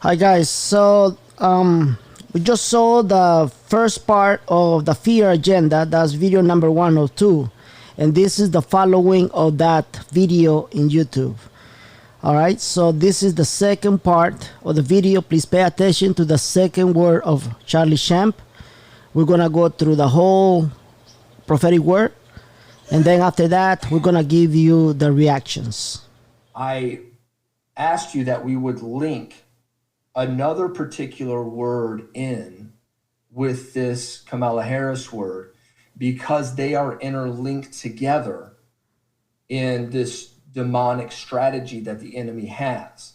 Hi guys. We just saw the first part of the fear agenda. That's video number 102, and this is the following of that video in YouTube. All right. So this is the second part of the video. Please pay attention to the second word of Charlie Shamp. We're gonna go through the whole prophetic word, and then after that, we're gonna give you the reactions. I asked you that we would link another particular word in with this Kamala Harris word because they are interlinked together in this demonic strategy that the enemy has.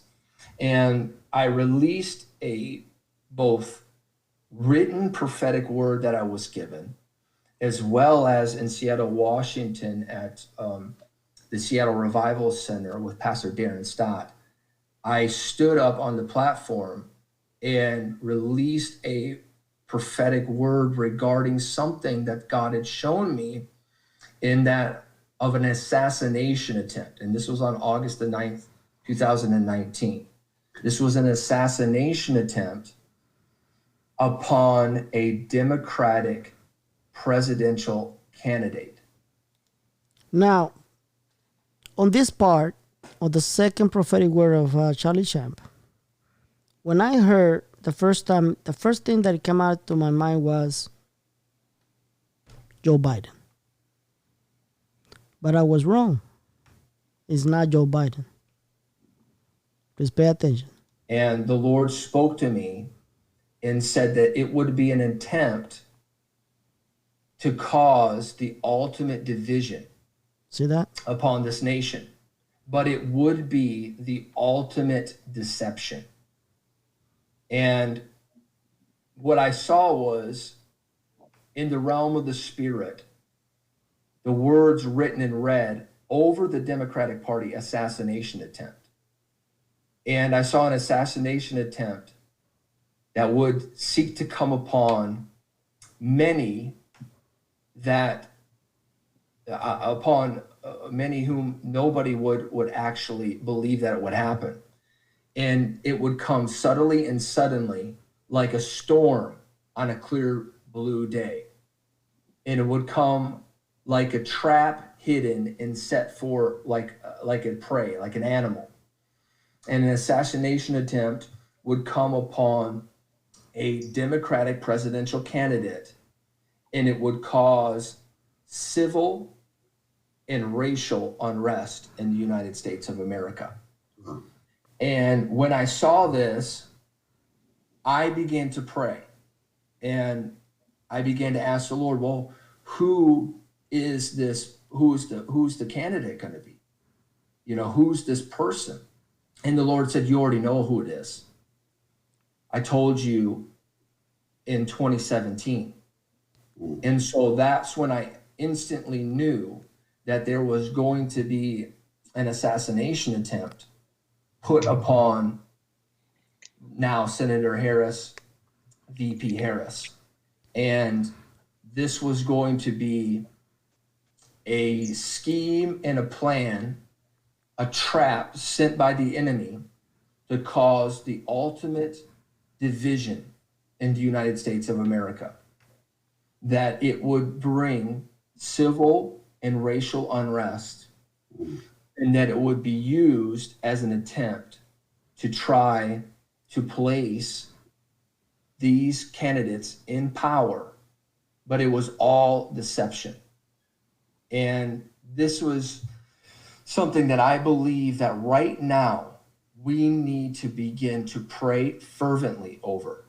And I released a both written prophetic word that I was given, as well as in Seattle, Washington at the Seattle Revival Center with Pastor Darren Stott. I stood up on the platform and released a prophetic word regarding something that God had shown me in that of an assassination attempt. And this was on August the 9th, 2019. This was an assassination attempt upon a Democratic presidential candidate. Now, on this part of the second prophetic word of Charlie Shamp, when I heard the first time, the first thing that came out to my mind was Joe Biden. But I was wrong. It's not Joe Biden. Please pay attention. And the Lord spoke to me and said that it would be an attempt to cause the ultimate division. See that? Upon this nation, but it would be the ultimate deception. And what I saw was in the realm of the spirit, the words written in red over the Democratic Party assassination attempt. And I saw an assassination attempt that would seek to come upon many that upon many whom nobody would actually believe that it would happen. And it would come subtly and suddenly like a storm on a clear blue day. And it would come like a trap hidden and set for like a prey, like an animal. And an assassination attempt would come upon a Democratic presidential candidate, and it would cause civil and racial unrest in the United States of America. And when I saw this, I began to pray, and I began to ask the Lord, well, who is this? Who's the candidate going to be? You know, who's this person? And the Lord said, you already know who it is. I told you in 2017. And so that's when I instantly knew that there was going to be an assassination attempt put upon now Senator Harris, VP Harris. And this was going to be a scheme and a plan, a trap sent by the enemy to cause the ultimate division in the United States of America. That it would bring civil and racial unrest, and that it would be used as an attempt to try to place these candidates in power, but it was all deception. And this was something that I believe that right now we need to begin to pray fervently over.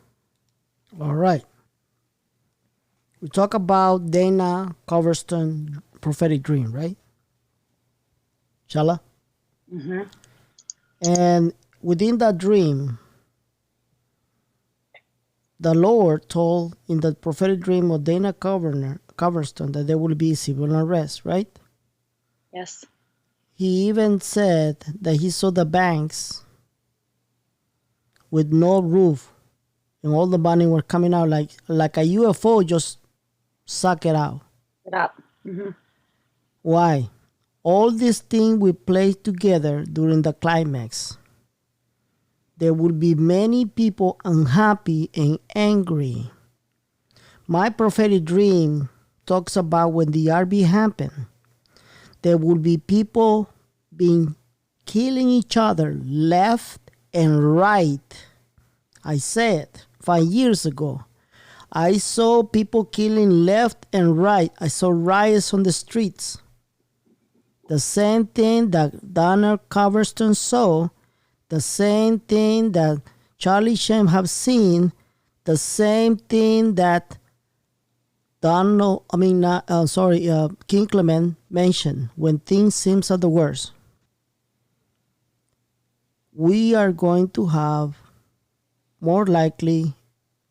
All right. We talk about Dana Culverson prophetic dream, right? Shala? Mm-hmm. And within that dream, the Lord told in the prophetic dream of Dana Culverson that there will be civil unrest, right? Yes. He even said that he saw the banks with no roof, and all the money were coming out like a UFO, just suck it out. Get up. Mm-hmm. Why? All these things we played together during the climax. there will be many people unhappy and angry. My prophetic dream talks about when the RV happened, there will be people being killing each other left and right. I said 5 years ago, I saw people killing left and right. I saw riots on the streets. The same thing that Donna Coverstone saw, the same thing that Charlie Sheen have seen, the same thing that King Clement mentioned, when things seems at the worst. We are going to have more likely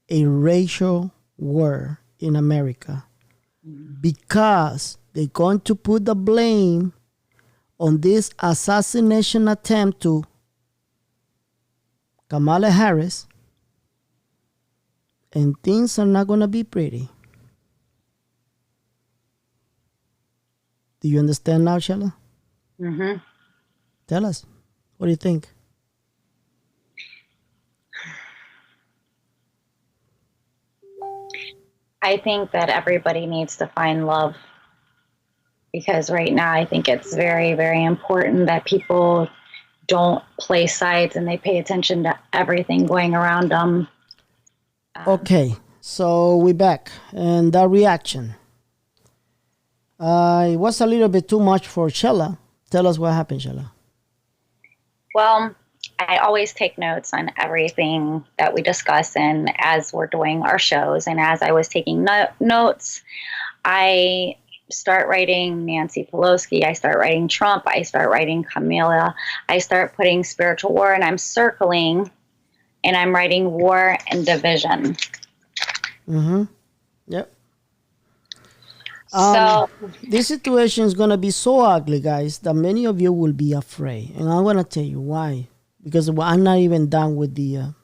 a racial war in America because they're going to put the blame on this assassination attempt to Kamala Harris, and things are not going to be pretty. Do you understand now, Shella? Mm-hmm. Tell us. What do you think? I think that everybody needs to find love, because right now I think it's very, very important that people don't play sides and they pay attention to everything going around them. Okay, so we're back. And that reaction. It was a little bit too much for Shella. Tell us what happened, Shella. Well, I always take notes on everything that we discuss, and as we're doing our shows, and as I was taking notes, I start writing Nancy Pelosi, I start writing Trump, I start writing Kamala, I start putting spiritual war, and I'm circling, and I'm writing war and division. Mm-hmm. Yep. So This situation is going to be so ugly, guys, that many of you will be afraid. And I'm going to tell you why. Because I'm not even done with the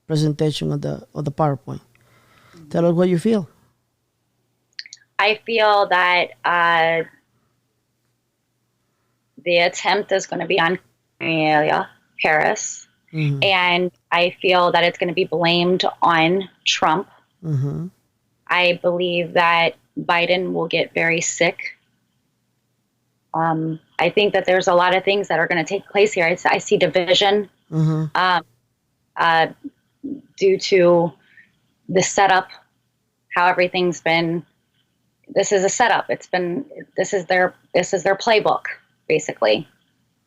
presentation of the PowerPoint. Tell us what you feel. I feel that the attempt is going to be on Kamala Harris, and I feel that it's going to be blamed on Trump. Mm-hmm. I believe that Biden will get very sick. I think that there's a lot of things that are going to take place here. I see division due to the setup, how everything's been. This is a setup. This is their playbook, basically.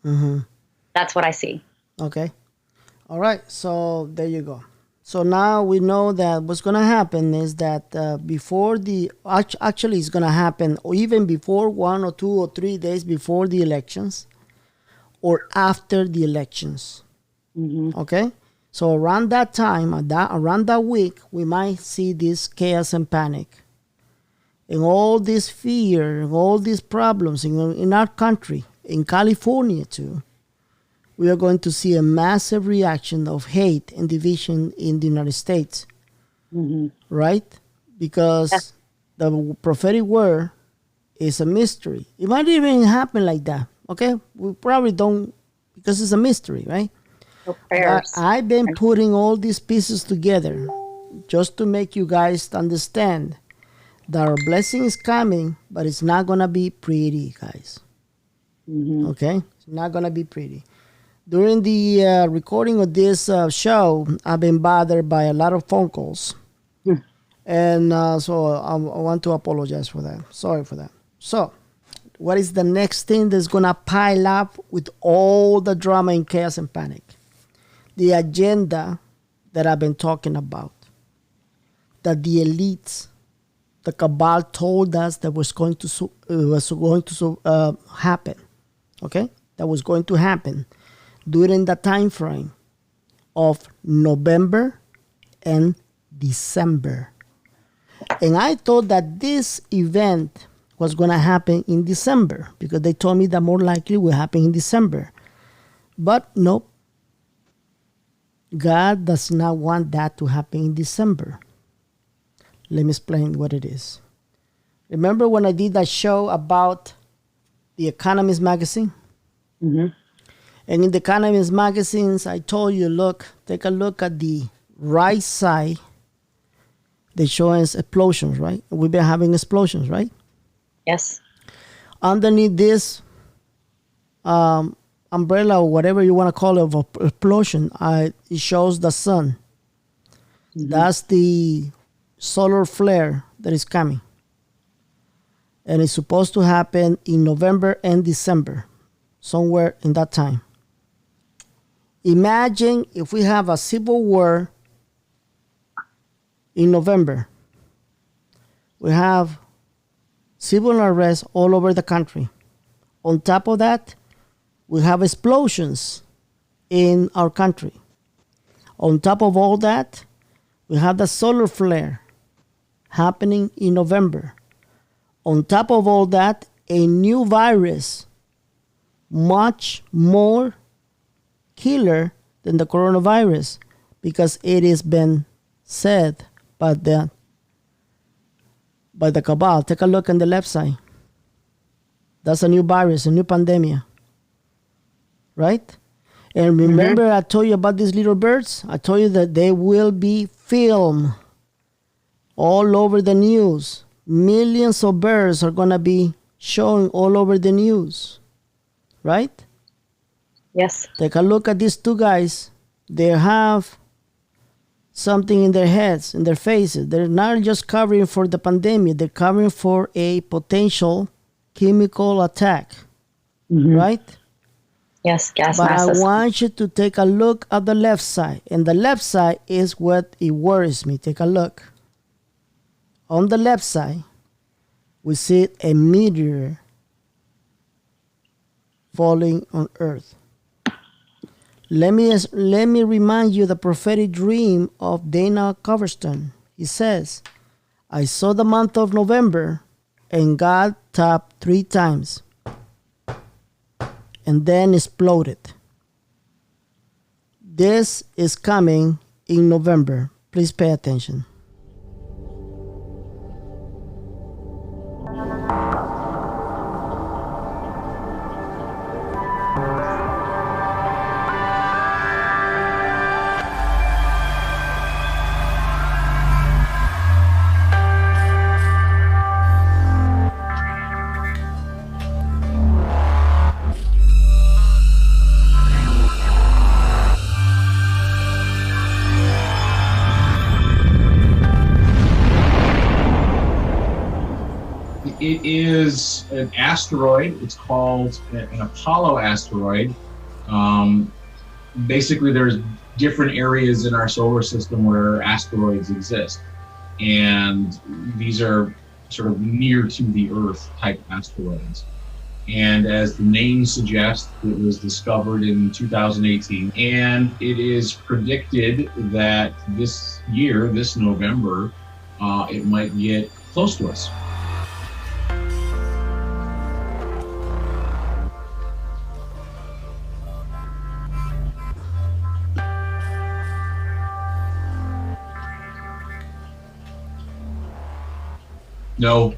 Mm-hmm. That's what I see. Okay. All right. So there you go. So now we know that what's going to happen is that before actually it's going to happen, or even before 1 or 2 or 3 days before the elections, or after the elections. Mm-hmm. Okay. So around that time, around that week, we might see this chaos and panic. And all this fear, and all these problems in our country, in California too, we are going to see a massive reaction of hate and division in the United States. Mm-hmm. Right? Because the prophetic word is a mystery. It might even happen like that. Okay? We probably don't, because it's a mystery, right? But I've been putting all these pieces together just to make you guys understand that our blessing is coming, but it's not going to be pretty, guys. Mm-hmm. Okay? It's not going to be pretty. During the recording of this show, I've been bothered by a lot of phone calls. And so I want to apologize for that. Sorry for that. So, what is the next thing that's going to pile up with all the drama and chaos and panic? The agenda that I've been talking about. That the elites, the cabal told us that was going to happen. Okay? That was going to happen during the time frame of November and December. And I thought that this event was going to happen in December because they told me that more likely will happen in December. But nope. God does not want that to happen in December. Let me explain what it is. Remember when I did that show about The Economist magazine? Mm-hmm. And in the Economist magazines, I told you, look, take a look at the right side. They're showing explosions, right? We've been having explosions, right? Yes. Underneath this umbrella or whatever you want to call it of explosion, it shows the sun. Mm-hmm. That's the solar flare that is coming. And it's supposed to happen in November and December, somewhere in that time. Imagine if we have a civil war in November. We have civil unrest all over the country. On top of that, we have explosions in our country. On top of all that, we have the solar flare happening in November. On top of all that, a new virus, much more killer than the coronavirus, because it has been said by the cabal. Take a look on the left side. That's a new virus, a new pandemic. Right? And remember, I told you about these little birds? I told you that they will be filmed all over the news. Millions of birds are going to be showing all over the news. Right? Yes. Take a look at these two guys. They have something in their heads, in their faces. They're not just covering for the pandemic. They're covering for a potential chemical attack. Right? Yes, gas but masks. I want you to take a look at the left side. And the left side is what it worries me. Take a look. On the left side, we see a meteor falling on Earth. Let me remind you the prophetic dream of Dana Coverstone. He says, I saw the month of November and God tapped 3 times and then exploded. This is coming in November. Please pay attention. It is an asteroid. It's called an Apollo asteroid. Basically, there's different areas in our solar system where asteroids exist. And these are sort of near to the Earth type asteroids. And as the name suggests, it was discovered in 2018. And it is predicted that this year, this November, it might get close to us. No,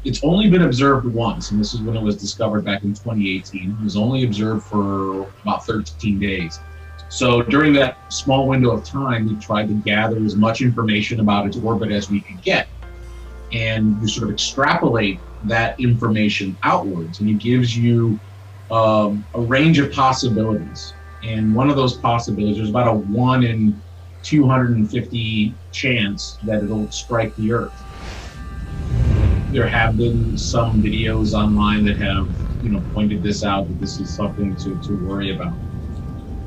it's only been observed once, and this is when it was discovered back in 2018. It was only observed for about 13 days. So during that small window of time, we tried to gather as much information about its orbit as we could get. And you sort of extrapolate that information outwards, and it gives you a range of possibilities. And one of those possibilities, there's about a 1 in 250 chance that it'll strike the Earth. There have been some videos online that have, pointed this out, that this is something to worry about.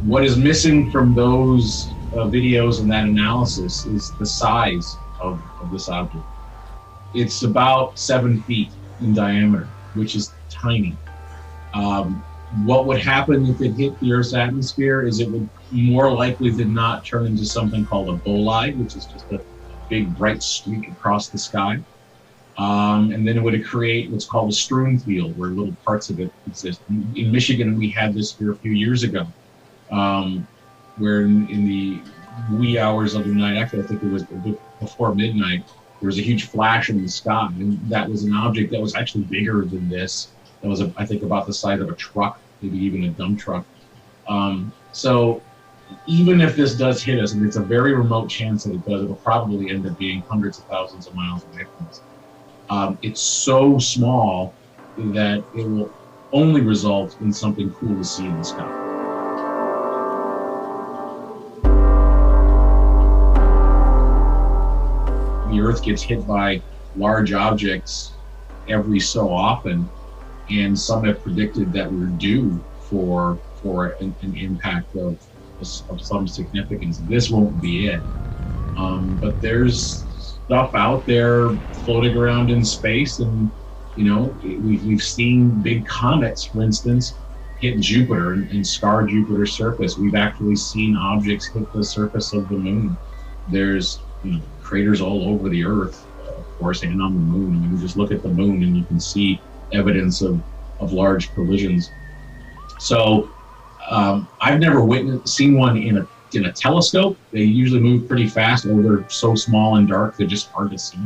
What is missing from those videos and that analysis is the size of this object. It's about 7 feet in diameter, which is tiny. What would happen if it hit the Earth's atmosphere is it would more likely than not turn into something called a bolide, which is just a big bright streak across the sky. And then it would create what's called a strewn field, where little parts of it exist. In Michigan, we had this here a few years ago, where in the wee hours of the night, actually I think it was before midnight, there was a huge flash in the sky, and that was an object that was actually bigger than this. That was, I think, about the size of a truck, maybe even a dump truck. So even if this does hit us, and it's a very remote chance that it does, it'll probably end up being hundreds of thousands of miles away from us. It's so small that it will only result in something cool to see in the sky. The Earth gets hit by large objects every so often, and some have predicted that we're due for an impact of some significance. This won't be it. But there's stuff out there floating around in space, and we've seen big comets, for instance, hit Jupiter and scar Jupiter's surface. We've actually seen objects hit the surface of the moon. There's craters all over the Earth, of course, and on the moon. I mean, you just look at the moon and you can see evidence of large collisions. So I've never seen one in a telescope. They usually move pretty fast, or they're so small and dark they're just hard to see.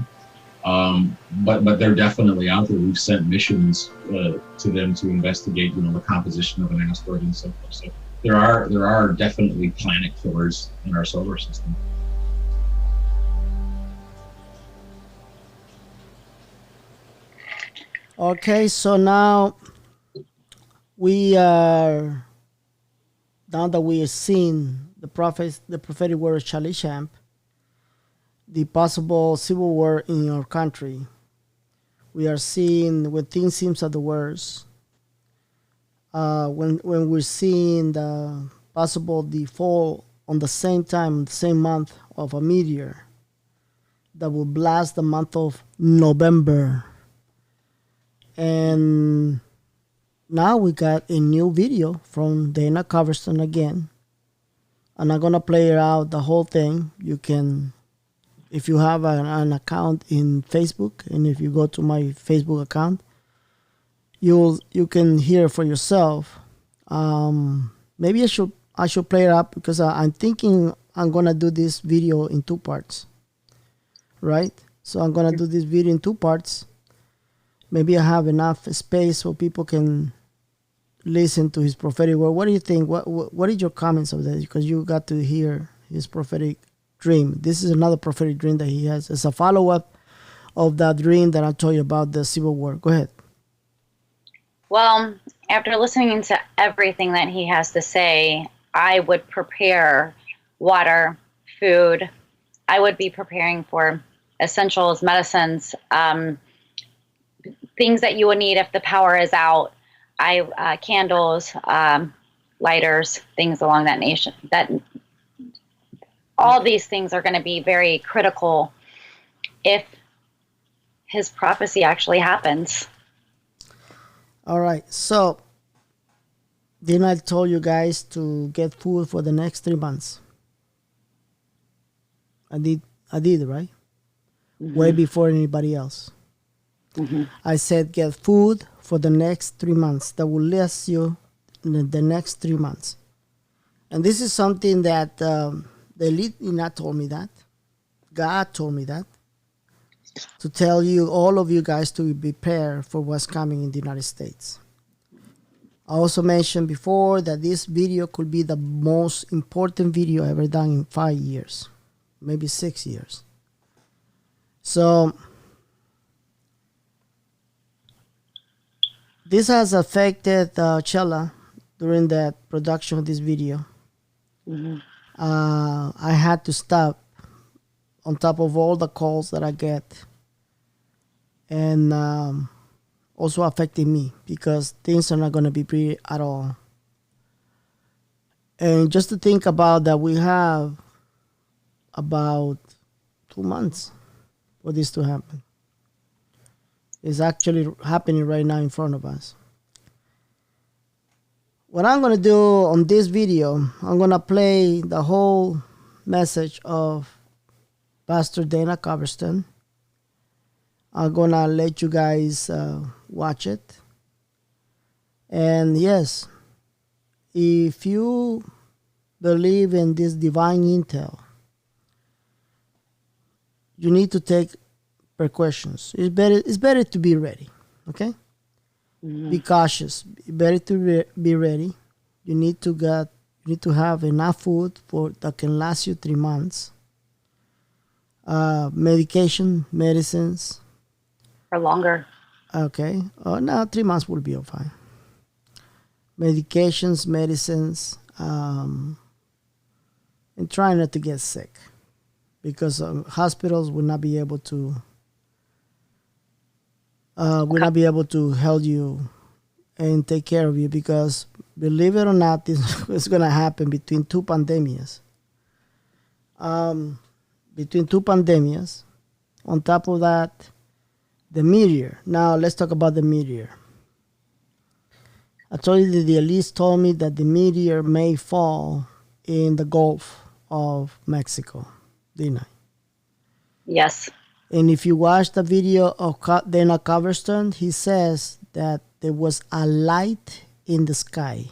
But they're definitely out there. We've sent missions to them to investigate, the composition of an asteroid and so forth. So there are definitely planet killers in our solar system. Okay, so now that we are seeing the prophetic word of Charlie Champ, the possible civil war in your country, we are seeing when things seems at the worst, when we're seeing the possible fall on the same time, the same month of a meteor that will blast the month of November. And now we got a new video from Dana Coverston again. And I'm going to play out the whole thing. You can, if you have an account in Facebook, and if you go to my Facebook account, you can hear for yourself. Maybe I should play it up, because I'm thinking I'm going to do this video in 2 parts. Right? So I'm going to do this video in 2 parts. Maybe I have enough space so people can listen to his prophetic word. What do you think? What is your comments of that? Because you got to hear his prophetic dream. This is another prophetic dream that he has. It's a follow-up of that dream that I told you about, the Civil War. Go ahead. Well, after listening to everything that he has to say, I would prepare water, food. I would be preparing for essentials, medicines, things that you would need if the power is out. Candles, lighters, things along that nation. That all these things are going to be very critical if his prophecy actually happens. All right. So, didn't I tell you guys to get food for the next 3 months? I did, right? Mm-hmm. Way before anybody else. Mm-hmm. I said get food for the next 3 months that will last you the next 3 months. And this is something that the elite did not told me that. God told me that. To tell you, all of you guys, to be prepared for what's coming in the United States. I also mentioned before that this video could be the most important video ever done in 5 years, maybe 6 years. So this has affected Chella during the production of this video. Mm-hmm. I had to stop on top of all the calls that I get, and also affecting me, because things are not going to be pretty at all. And just to think about that, we have about 2 months for this to happen. It's actually happening right now in front of us. What I'm going to do on this video, I'm going to play the whole message of Pastor Dana Coverston. I'm going to let you guys watch it. And yes, if you believe in this divine intel, you need to take precautions. It's better to be ready, okay? Mm-hmm. Be cautious. Better to be ready. You need to get You need to have enough food that can last you 3 months. Medication, medicines. or longer. Okay. No, 3 months will be fine. Medications, medicines, and try not to get sick, because hospitals will not be able to help you and take care of you, because believe it or not, this is going to happen between two pandemics. On top of that, the meteor. Now let's talk about the meteor. I told you that the elites told me that the meteor may fall in the Gulf of Mexico, didn't I? Yes. And if you watch the video of Dana Coverstone, he says that there was a light in the sky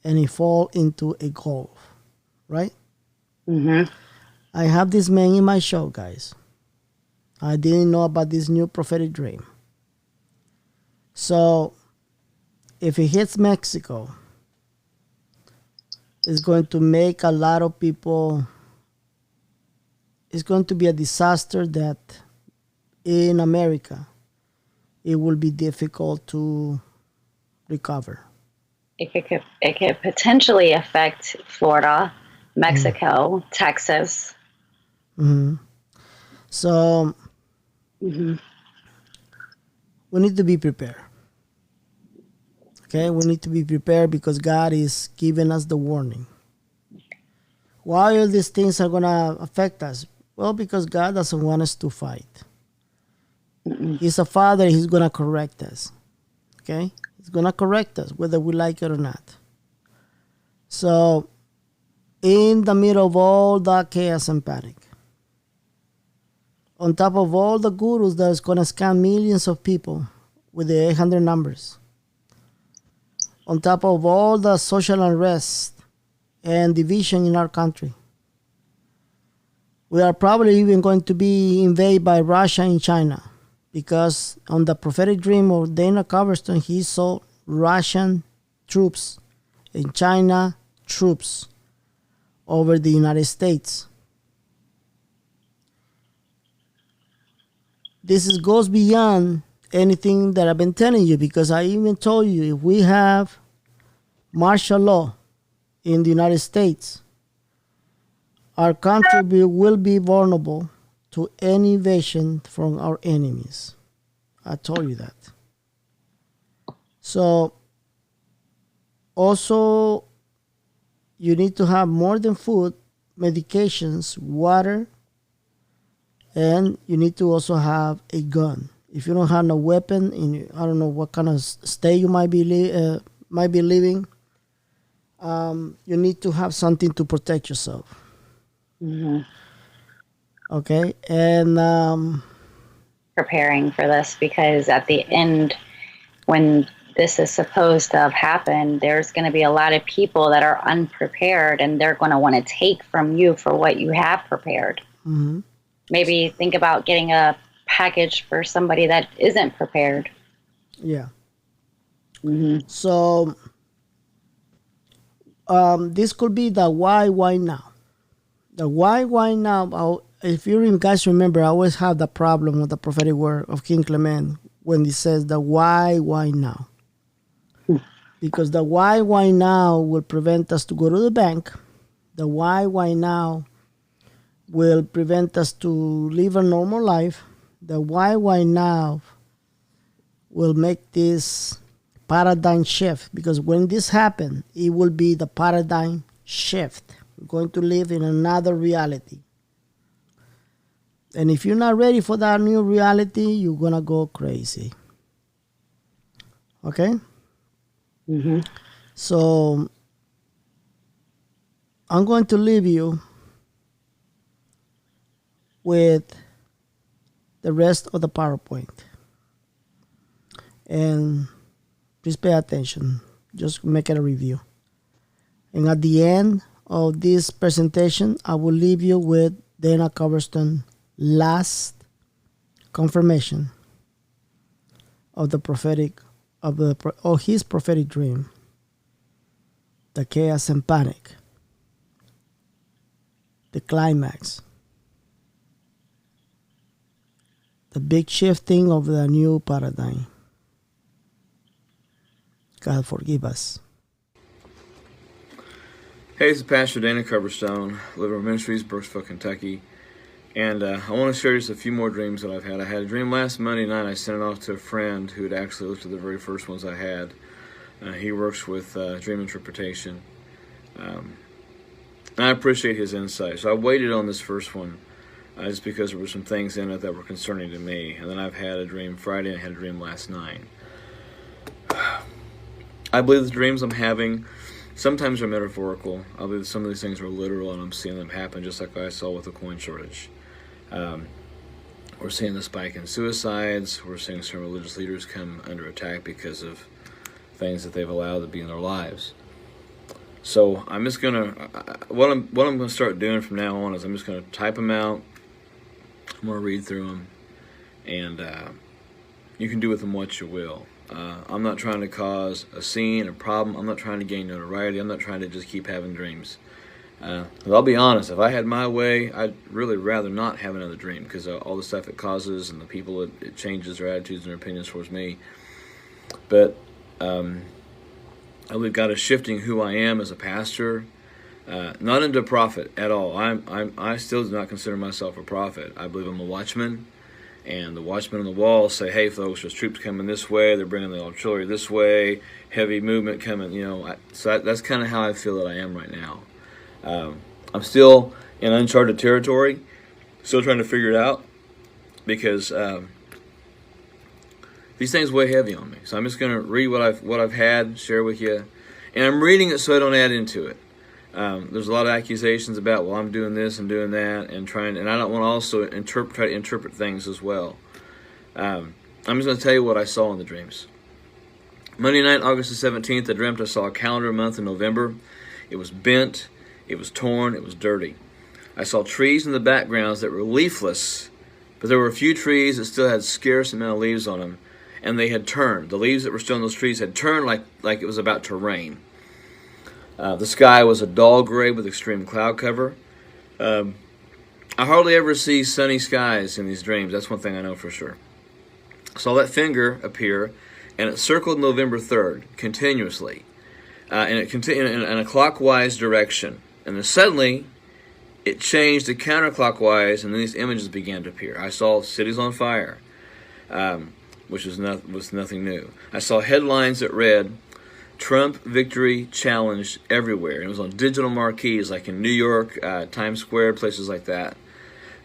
and it fall into a gulf, right? Mm-hmm. I have this man in my show, guys. I didn't know about this new prophetic dream. So, if it hits Mexico, it's going to make a lot of people, it's going to be a disaster that in America, it will be difficult to recover. It could potentially affect Florida, Mexico, Texas. Mm-hmm. So, we need to be prepared. Okay, we need to be prepared because God is giving us the warning. Why all these things are going to affect us? Well, because God doesn't want us to fight. He's a father, he's going to correct us. Okay? He's going to correct us, whether we like it or not. So, in the middle of all that chaos and panic, on top of all the gurus that's going to scam millions of people with the 800 numbers, on top of all the social unrest and division in our country, we are probably even going to be invaded by Russia and China, because on the prophetic dream of Dana Coverstone, he saw Russian troops and China troops over the United States. This goes beyond anything that I've been telling you, because I even told you, if we have martial law in the United States, our country will be vulnerable to any invasion from our enemies. I told you that. So, also, you need to have more than food, medications, water, and you need to also have a gun. If you don't have no weapon, I don't know what kind of state you might be living, you need to have something to protect yourself. Mm-hmm. Okay, and Preparing for this, because at the end, when this is supposed to have happened, there's going to be a lot of people that are unprepared, and they're going to want to take from you for what you have prepared. mm-hmm. Maybe think about getting a package for somebody that isn't prepared. Yeah. Mm-hmm. So this could be the why now. The why now. If you guys remember, I always have the problem with the prophetic word of King Clement when he says the why now. Because the why now will prevent us to go to the bank. The why now will prevent us to live a normal life. The why now will make this paradigm shift, because when this happens, it will be the paradigm shift. We're going to live in another reality. And if you're not ready for that new reality, you're going to go crazy. Okay? Mm-hmm. So, I'm going to leave you with the rest of the PowerPoint. And please pay attention. Just make it a review. And at the end of this presentation, I will leave you with Dana Coverstone last confirmation of the prophetic of his prophetic dream. the chaos and panic, the climax, the big shifting of the new paradigm. God forgive us. Hey, this is Pastor Dana Coverstone, Liver Ministries, Brooksville, Kentucky. And I want to share just a few more dreams that I've had. I had a dream last Monday night. I sent it off to a friend who had actually looked at the very first ones I had. He works with dream interpretation. And I appreciate his insight. So I waited on this first one just because there were some things in it that were concerning to me. And then I've had a dream Friday and I had a dream last night. I believe the dreams I'm having sometimes are metaphorical. I believe some of these things are literal and I'm seeing them happen just like I saw with the coin shortage. We're seeing the spike in suicides. We're seeing some religious leaders come under attack because of things that they've allowed to be in their lives. So I'm just gonna what I'm gonna start doing from now on is I'm just gonna type them out. I'm gonna read through them, and you can do with them what you will. I'm not trying to cause a scene, a problem. I'm not trying to gain notoriety. I'm not trying to just keep having dreams. But I'll be honest, if I had my way, I'd really rather not have another dream because all the stuff it causes and the people it changes their attitudes and their opinions towards me. But I believe God is shifting who I am as a pastor, not into a prophet at all. I still do not consider myself a prophet. I believe I'm a watchman, and the watchmen on the wall say, "Hey, folks, there's troops coming this way. They're bringing the artillery this way. Heavy movement coming." So that's kind of how I feel that I am right now. I'm still in uncharted territory, still trying to figure it out because these things weigh heavy on me. So I'm just going to read what I've had, share with you, and I'm reading it so I don't add into it. There's a lot of accusations about, well, I'm doing this and doing that, and I don't want to also try to interpret things as well. I'm just going to tell you what I saw in the dreams. Monday night, August the 17th, I dreamt I saw a calendar month in November. It was bent, it was torn, it was dirty. I saw trees in the backgrounds that were leafless, but there were a few trees that still had scarce amount of leaves on them, and they had turned. The leaves that were still on those trees had turned like it was about to rain. The sky was a dull gray with extreme cloud cover. I hardly ever see sunny skies in these dreams. That's one thing I know for sure. I saw that finger appear, and it circled November 3rd continuously. And it continued in a clockwise direction. And then suddenly, it changed to counterclockwise, and then these images began to appear. I saw cities on fire, which was nothing new. I saw headlines that read, "Trump victory challenged everywhere." And it was on digital marquees, like in New York, Times Square, places like that.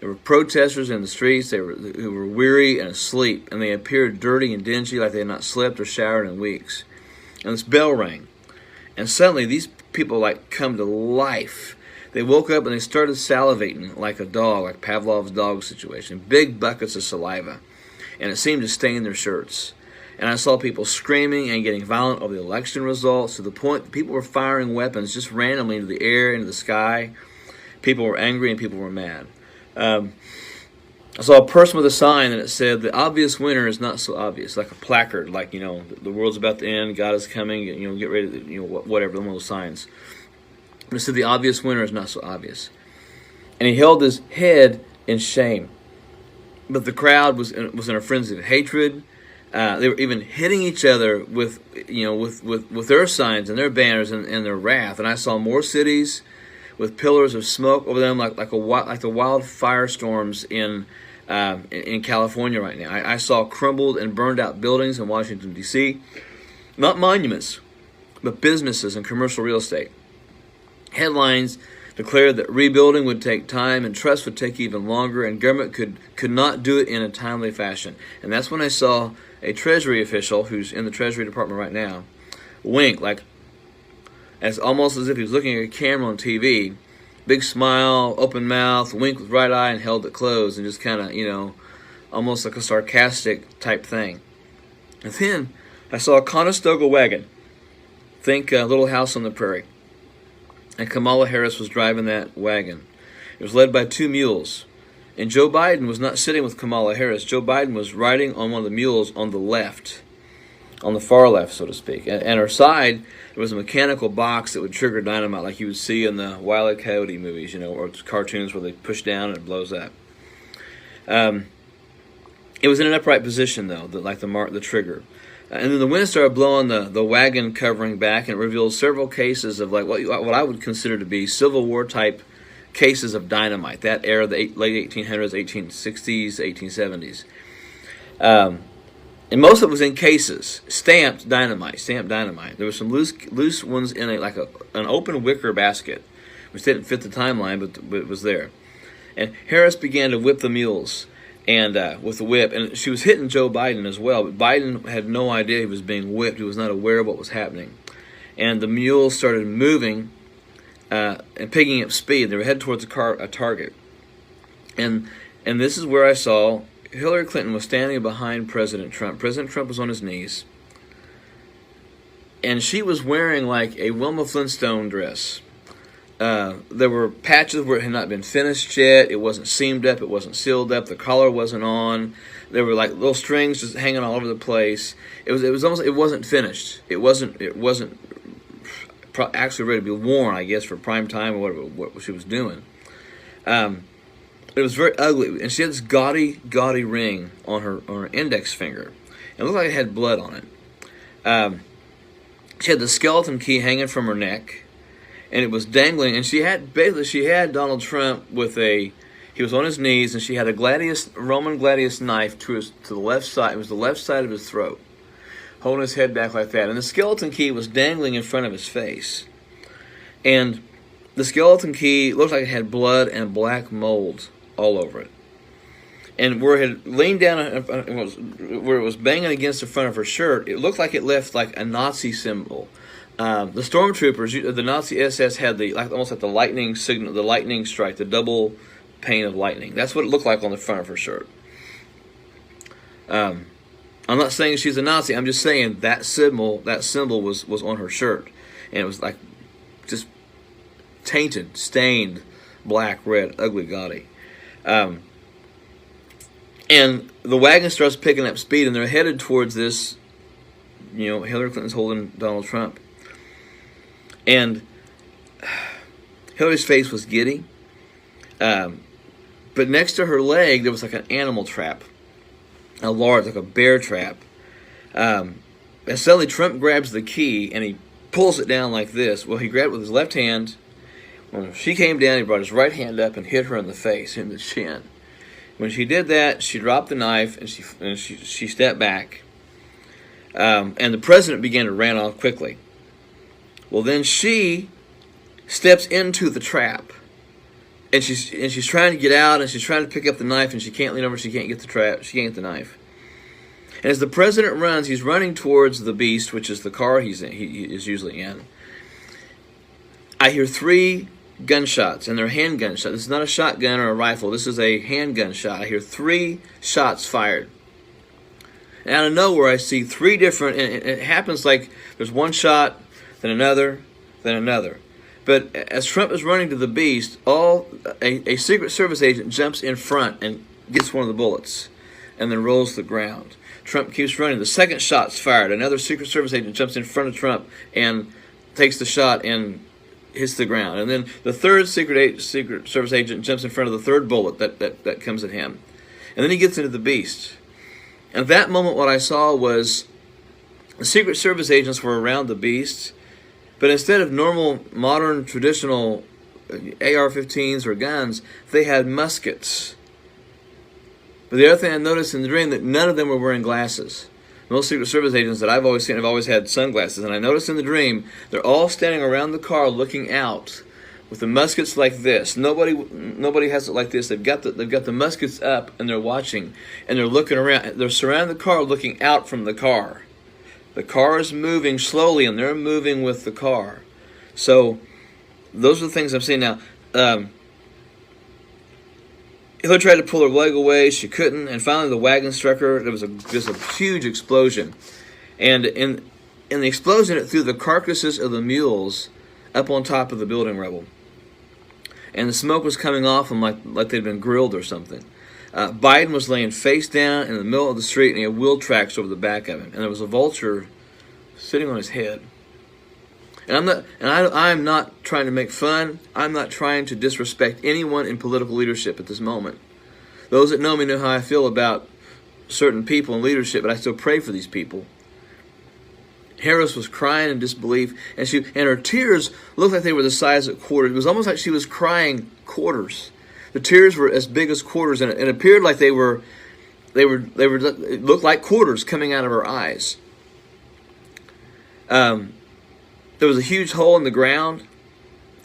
There were protesters in the streets who were weary and asleep, and they appeared dirty and dingy, like they had not slept or showered in weeks. And this bell rang. And suddenly, these people come to life. They woke up and they started salivating like a dog, like Pavlov's dog situation. Big buckets of saliva. And it seemed to stain their shirts. And I saw people screaming and getting violent over the election results to the point that people were firing weapons just randomly into the air, into the sky. People were angry and people were mad. I saw a person with a sign and it said, "The obvious winner is not so obvious," like a placard, the world's about to end, God is coming, get ready, whatever, one of those signs. And it said, "The obvious winner is not so obvious." And he held his head in shame. But the crowd was in a frenzy of hatred. They were even hitting each other with their signs and their banners and their wrath. And I saw more cities with pillars of smoke over them, like the wild firestorms in California right now. I saw crumbled and burned out buildings in Washington, D.C. Not monuments, but businesses and commercial real estate. Headlines declared that rebuilding would take time and trust would take even longer, and government could not do it in a timely fashion. And that's when I saw a Treasury official who's in the Treasury Department right now wink, almost as if he was looking at a camera on TV. Big smile, open mouth, wink with right eye, and held it closed, and just kind of, almost like a sarcastic type thing. And then I saw a Conestoga wagon. Think Little House on the Prairie. And Kamala Harris was driving that wagon. It was led by two mules. And Joe Biden was not sitting with Kamala Harris. Joe Biden was riding on one of the mules on the left. on the far left, so to speak. And her side, there was a mechanical box that would trigger dynamite, like you would see in the Wile E. Coyote movies, or cartoons where they push down and it blows up. It was in an upright position, though, like the trigger. And then the wind started blowing the wagon covering back, and it revealed several cases of like what I would consider to be Civil War type cases of dynamite. That era, the late 1800s, 1860s, 1870s. And most of it was in cases, stamped dynamite. There were some loose ones in an open wicker basket, which didn't fit the timeline, but it was there. And Harris began to whip the mules, and with the whip, and she was hitting Joe Biden as well. But Biden had no idea he was being whipped. He was not aware of what was happening, and the mules started moving and picking up speed. They were headed towards a target, and this is where I saw Hillary Clinton was standing behind President Trump. President Trump was on his knees, and she was wearing like a Wilma Flintstone dress. There were patches where it had not been finished yet. It wasn't seamed up. It wasn't sealed up. The collar wasn't on. There were like little strings just hanging all over the place. It was almost, it wasn't finished. It wasn't actually ready to be worn, I guess, for prime time or what she was doing. It was very ugly, and she had this gaudy ring on her index finger. It looked like it had blood on it. She had the skeleton key hanging from her neck, and it was dangling. And she had Donald Trump he was on his knees, and she had a Roman gladius knife to the left side. It was the left side of his throat, holding his head back like that. And the skeleton key was dangling in front of his face, and the skeleton key looked like it had blood and black mold all over it. And where it had leaned down, where it was banging against the front of her shirt, it looked like it left like a Nazi symbol. The stormtroopers, the Nazi SS had almost like the lightning signal, the lightning strike, the double pane of lightning. That's what it looked like on the front of her shirt. I'm not saying she's a Nazi. I'm just saying that symbol was on her shirt, and it was like just tainted, stained, black, red, ugly, gaudy. And the wagon starts picking up speed, and they're headed towards this. Hillary Clinton's holding Donald Trump, and Hillary's face was giddy. But next to her leg, there was like an animal trap, a large, like a bear trap. And suddenly Trump grabs the key and he pulls it down like this. Well, he grabbed it with his left hand. When she came down, he brought his right hand up and hit her in the face, in the chin. When she did that, she dropped the knife and she stepped back. And the president began to run off quickly. Well, then she steps into the trap, and she's trying to get out, and she's trying to pick up the knife, and she can't lean over. She can't get the trap. She can't get the knife. And as the president runs, he's running towards the beast, which is the car he is usually in. I hear 3 gunshots, and they're handgun shots. This is not a shotgun or a rifle. This is a handgun shot. I hear 3 shots fired. And out of nowhere, I see 3 different, and it happens like there's one shot, then another, then another. But as Trump is running to the beast, a Secret Service agent jumps in front and gets one of the bullets, and then rolls to the ground. Trump keeps running. The second shot's fired. Another Secret Service agent jumps in front of Trump and takes the shot and hits the ground. And then the third Secret Service agent jumps in front of the third bullet that comes at him. And then he gets into the beast. And at that moment, what I saw was the Secret Service agents were around the beast, but instead of normal, modern, traditional AR-15s or guns, they had muskets. But the other thing I noticed in the dream, that none of them were wearing glasses. Most Secret Service agents that I've always seen have always had sunglasses, and I noticed in the dream they're all standing around the car looking out with the muskets like this. Nobody has it like this. They've got the muskets up, and they're watching, and they're looking around. They're surrounding the car, looking out from the car. The car is moving slowly, and they're moving with the car. So those are the things I'm seeing now. Hillary tried to pull her leg away. She couldn't. And finally the wagon struck her. There was just a huge explosion. And in the explosion, it threw the carcasses of the mules up on top of the building rubble. And the smoke was coming off them like they'd been grilled or something. Biden was laying face down in the middle of the street, and he had wheel tracks over the back of him. And there was a vulture sitting on his head. And I'm not trying to make fun. I'm not trying to disrespect anyone in political leadership at this moment. Those that know me know how I feel about certain people in leadership, but I still pray for these people. Harris was crying in disbelief, and her tears looked like they were the size of quarters. It was almost like she was crying quarters. The tears were as big as quarters, and it appeared like it looked like quarters coming out of her eyes. There was a huge hole in the ground.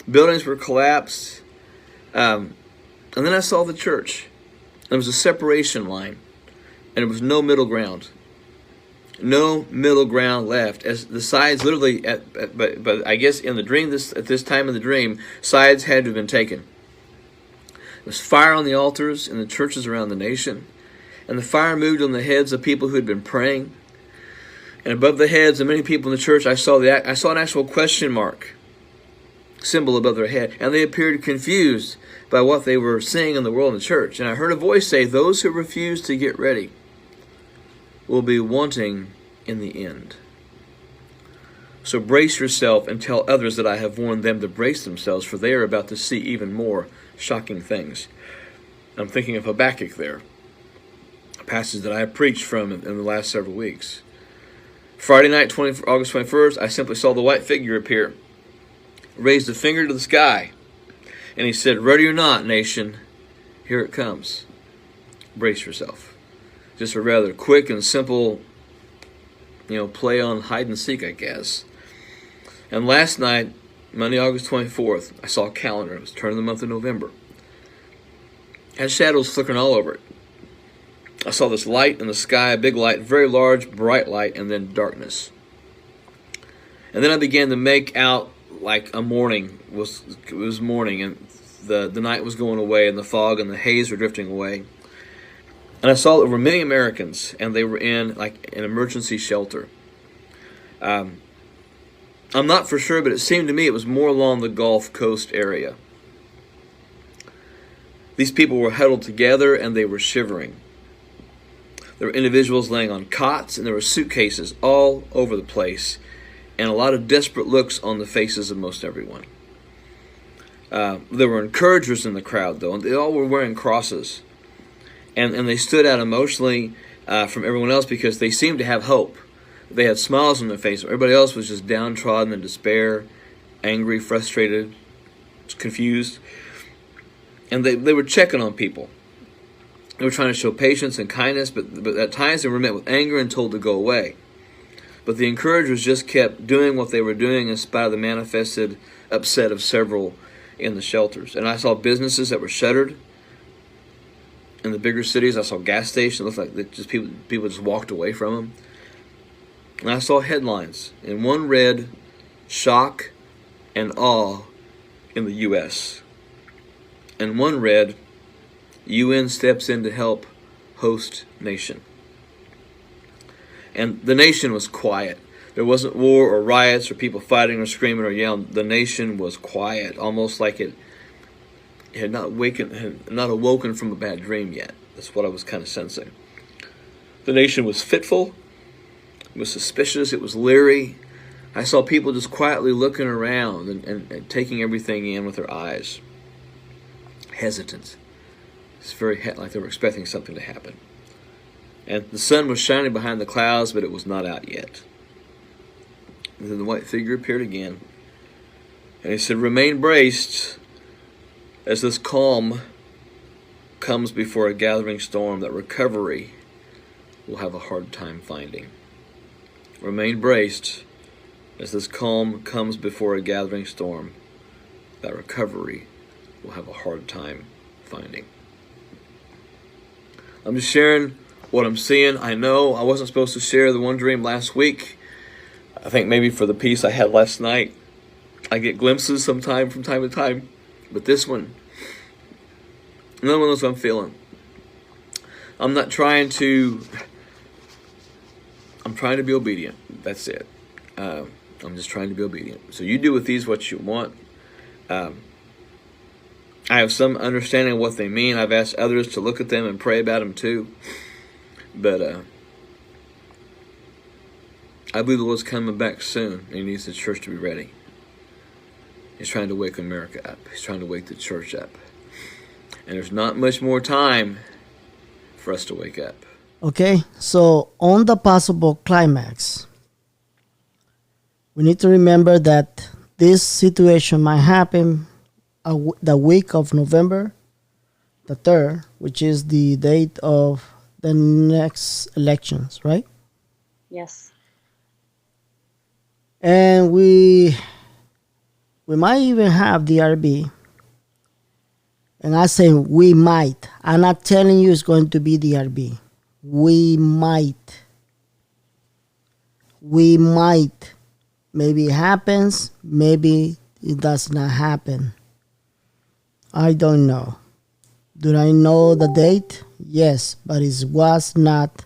Buildings were collapsed. And then I saw the church. There was a separation line, and there was no middle ground. No middle ground left, as the sides literally, but I guess in the dream, at this time of the dream, sides had to have been taken. There was fire on the altars in the churches around the nation, and the fire moved on the heads of people who had been praying. And above the heads of many people in the church, I saw an actual question mark symbol above their head, and they appeared confused by what they were seeing in the world in the church. And I heard a voice say, "Those who refuse to get ready will be wanting in the end. So brace yourself and tell others that I have warned them to brace themselves, for they are about to see even more shocking things." I'm thinking of Habakkuk there, a passage that I have preached from in the last several weeks. Friday night, August 21st, I simply saw the white figure appear, raised a finger to the sky, and he said, "Ready or not, nation, here it comes. Brace yourself." Just a rather quick and simple, play on hide and seek, I guess. And last night, Monday, August 24th, I saw a calendar. It was turning the month of November. It had shadows flickering all over it. I saw this light in the sky, a big light, very large, bright light, and then darkness. And then I began to make out like a morning. It was morning, and the night was going away, and the fog and the haze were drifting away. And I saw there were many Americans, and they were in like an emergency shelter. I'm not for sure, but it seemed to me it was more along the Gulf Coast area. These people were huddled together, and they were shivering. There were individuals laying on cots, and there were suitcases all over the place, and a lot of desperate looks on the faces of most everyone. There were encouragers in the crowd, though, and they all were wearing crosses. And they stood out emotionally from everyone else because they seemed to have hope. They had smiles on their face. Everybody else was just downtrodden in despair, angry, frustrated, confused. And they were checking on people. They were trying to show patience and kindness, but at times they were met with anger and told to go away. But the encouragers just kept doing what they were doing in spite of the manifested upset of several in the shelters. And I saw businesses that were shuttered. In the bigger cities, I saw gas stations. It looked like just people just walked away from them. And I saw headlines. And one read, "Shock and awe in the U.S." And one read, "UN steps in to help host nation." And the nation was quiet. There wasn't war or riots or people fighting or screaming or yelling. The nation was quiet, almost like it had not awoken from a bad dream yet. That's what I was kind of sensing. The nation was fitful. It was suspicious. It was leery. I saw people just quietly looking around and taking everything in with their eyes. Hesitant. It's very like they were expecting something to happen. And the sun was shining behind the clouds, but it was not out yet. And then the white figure appeared again. And he said, "Remain braced as this calm comes before a gathering storm that recovery will have a hard time finding." Remain braced as this calm comes before a gathering storm that recovery will have a hard time finding. I'm just sharing what I'm seeing. I know I wasn't supposed to share the one dream last week. I think maybe for the piece I had last night, I get glimpses from time to time. But this one, no one knows what I'm feeling. I'm trying to be obedient. That's it. I'm just trying to be obedient. So you do with these what you want. I have some understanding of what they mean. I've asked others to look at them and pray about them too. But I believe the Lord's coming back soon, and He needs the church to be ready. He's trying to wake America up. He's trying to wake the church up. And there's not much more time for us to wake up. Okay, so on the possible climax, we need to remember that this situation might happen the week of November the 3rd, which is the date of the next elections, right? Yes. And we might even have the RB. And I say we might. I'm not telling you it's going to be the RB. We might. We might. Maybe it happens. Maybe it does not happen. I don't know. Do I know the date? Yes, but it was not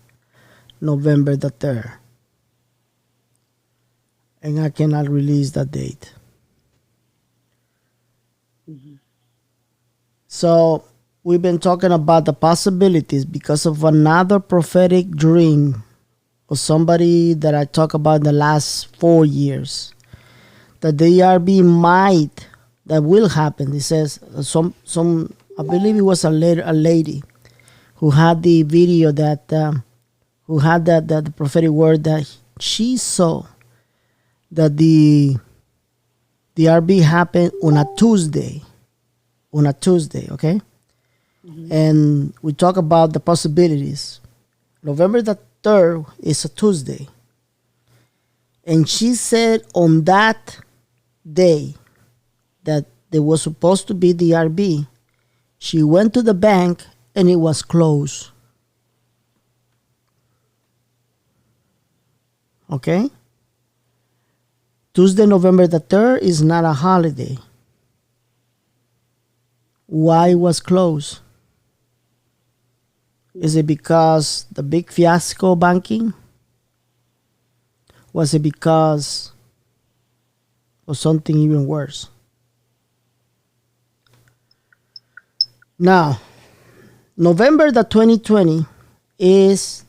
November the 3rd. And I cannot release that date. So we've been talking about the possibilities because of another prophetic dream of somebody that I talked about in the last 4 years. That the ERB might, that will happen. It says some I believe it was a lady who had the video that who had that the prophetic word that she saw that the RB happened on a Tuesday. On a Tuesday, okay? Mm-hmm. And we talk about the possibilities. November the 3rd is a Tuesday. And she said on that day that there was supposed to be the RB, she went to the bank and it was closed. Okay? Tuesday, November the 3rd is not a holiday. Why it was closed? Is it because the big fiasco banking? Was it because of something even worse? Now, November the 2020 is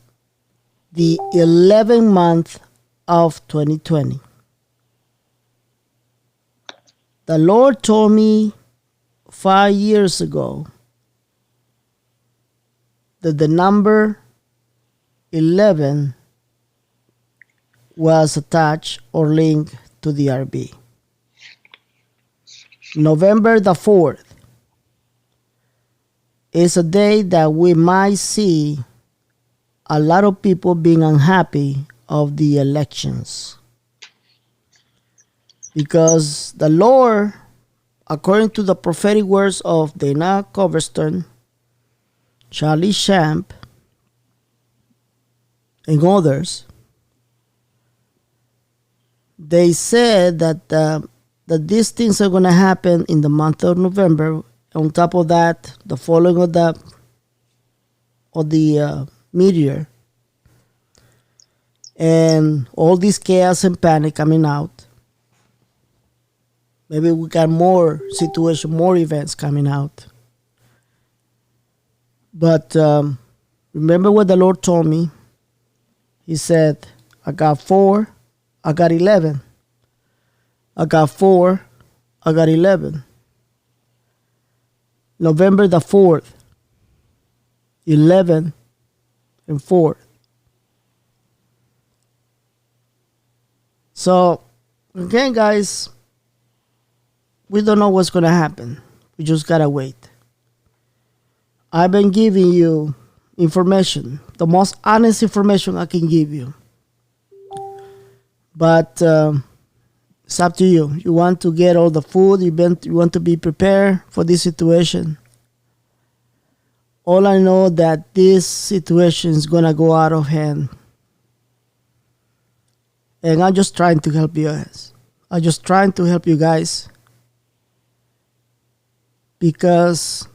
the 11th month of 2020. The Lord told me 5 years ago that the number 11 was attached or linked to the RB. November the 4th is a day that we might see a lot of people being unhappy of the elections. Because the Lord, according to the prophetic words of Dana Coverstone, Charlie Shamp, and others, they said that that these things are going to happen in the month of November. On top of that, the following of the meteor, and all this chaos and panic coming out. Maybe we got more situation, more events coming out. But remember what the Lord told me. He said, I got 4, I got 11. I got 4, I got 11. November the 4th, 11 and 4. So, again, guys, we don't know what's going to happen. We just got to wait. I've been giving you information, the most honest information I can give you. But it's up to you. You want to get all the food. You want to be prepared for this situation. All I know that this situation is going to go out of hand. And I'm just trying to help you guys. I'm just trying to help you guys. Because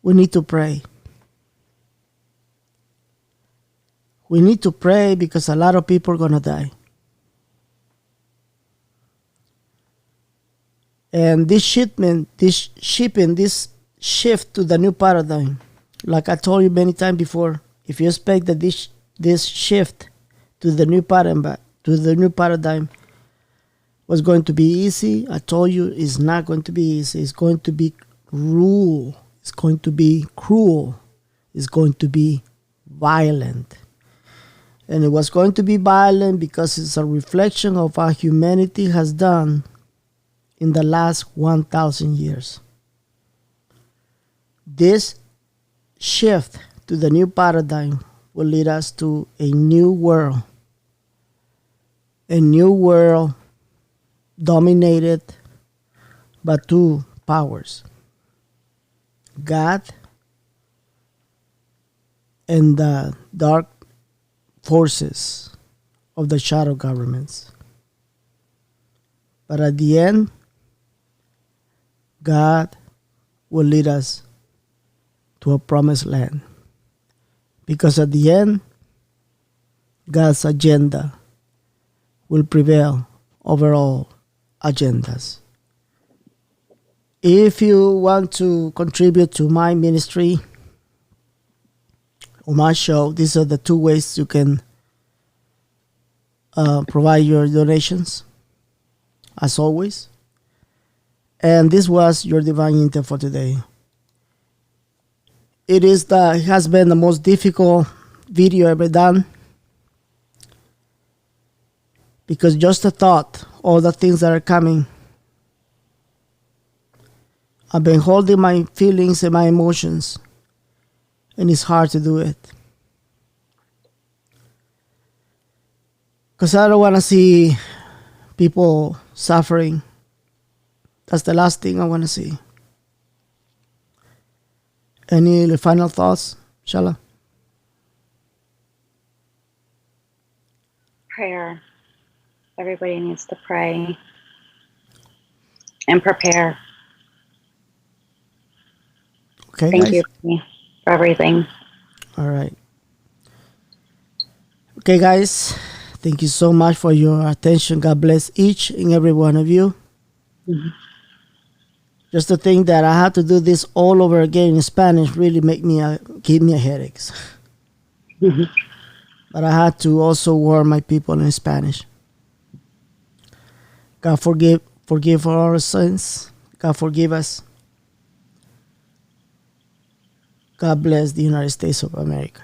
we need to pray. We need to pray because a lot of people are going to die. And this shift to the new paradigm, like I told you many times before, if you expect that this shift to the new paradigm was going to be easy, I told you it's not going to be easy. It's going to be cruel. It's going to be cruel. It's going to be violent. And it was going to be violent because it's a reflection of what humanity has done in the last 1,000 years. This shift to the new paradigm will lead us to a new world. A new world dominated by two powers, God and the dark forces of the shadow governments. But at the end, God will lead us to a promised land. Because at the end, God's agenda will prevail over all agendas. If you want to contribute to my ministry or my show, these are the two ways you can provide your donations, as always. And this was your divine intel for today. It has been the most difficult video ever done, because just the thought, all the things that are coming, I've been holding my feelings and my emotions, and it's hard to do it. Because I don't want to see people suffering. That's the last thing I want to see. Any final thoughts, Shala? Prayer. Everybody needs to pray and prepare. Okay. Thank Nice. you for everything. All right. Okay, guys. Thank you so much for your attention. God bless each and every one of you. Mhm. Just to think that I have to do this all over again in Spanish really give me a headaches. Mhm. But I had to also warn my people in Spanish. God forgive for our sins. God forgive us. God bless the United States of America.